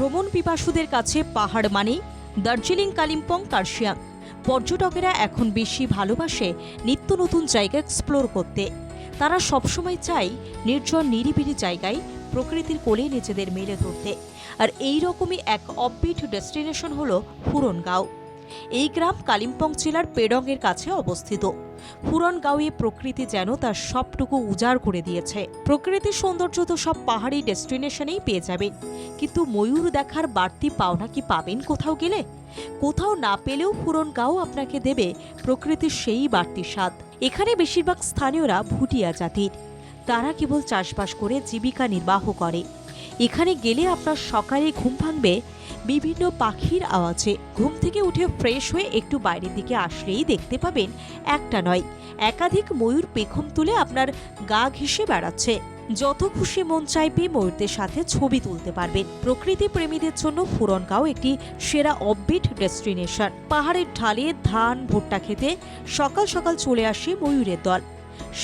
ভ্রমণ পিপাসুদের কাছে পাহাড় মানেই দার্জিলিং, কালিম্পং, কার্শিয়াং। পর্যটকেরা এখন বেশি ভালোবাসে নিত্য নতুন জায়গা এক্সপ্লোর করতে। তারা সবসময় চায় নির্জন নিরিবিলি জায়গায় প্রকৃতির কোলে নিজেদের মেলে ধরতে। আর এই রকমই এক অফবিট ডেস্টিনেশন হলো হুরনগাঁও। এই গ্রাম কালিম্পং জেলার পেডংয়ের কাছে অবস্থিত। হুরনগাঁওয়ে প্রকৃতি যেন তার সবটুকু উজাড় করে দিয়েছে। প্রকৃতির সৌন্দর্য তো সব পাহাড়ি ডেস্টিনেশনেই পেয়ে যাবেন, কিন্তু ময়ূর দেখার বাড়তি পাওনা কি পাবেন কোথাও গেলে? কোথাও না পেলেও হুরনগাঁও আপনাকে দেবে প্রকৃতির সেই বাড়তি স্বাদ। এখানে বেশিরভাগ স্থানীয়রা ভুটিয়া জাতির। তারা কেবল চাষবাস করে জীবিকা নির্বাহ করে। এখানে গেলে আপনার সকালে ঘুম ভাঙবে বিভিন্ন পাখির আওয়াজে। ঘুম থেকে উঠে ফ্রেশ হয়ে একটু বাইরের দিকে আসলেই দেখতে পাবেন একটা নয় একাধিক ময়ূর পেখম তুলে আপনার গা ঘেঁষে বেড়াচ্ছে। যত খুশি মন চাইবে ময়ূরদের সাথে ছবি তুলতে পারবেন। প্রকৃতি প্রেমীদের জন্য হুরনগাঁও একটি সেরা অফবিট ডেস্টিনেশন। পাহাড়ের ঢালে ধান ভুট্টা খেতে সকাল সকাল চলে আসে ময়ূরের দল।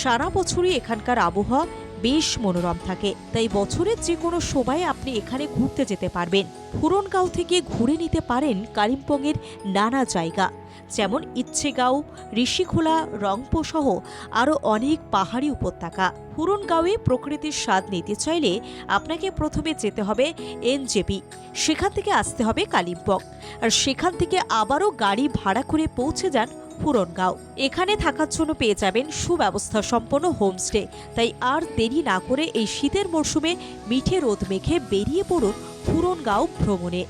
সারা বছরই এখানকার আবহাওয়া বেশ মনোরম থাকে, তাই বছরের যে কোনো সময় আপনি এখানে ঘুরতে যেতে পারবেন। হুরনগাঁও থেকে ঘুরে নিতে পারেন কালিম্পংয়ের নানা জায়গা, যেমন ইচ্ছেগাঁও, ঋষিখোলা, রংপো সহ আরও অনেক পাহাড়ি উপত্যকা। হুরনগাঁওয়ে প্রকৃতির স্বাদ নিতে চাইলে আপনাকে প্রথমে যেতে হবে এনজেপি, সেখান থেকে আসতে হবে কালিম্পং, আর সেখান থেকে আবারও গাড়ি ভাড়া করে পৌঁছে যান হুরনগাঁও। এখানে থাকার জন্য পেয়ে যাবেন সুব্যবস্থা সম্পন্ন হোমস্টে। তাই আর দেরি না করে এই শীতের মরশুমে মিঠে রোদ মেখে বেরিয়ে পড়ুন হুরনগাঁও ভ্রমণে।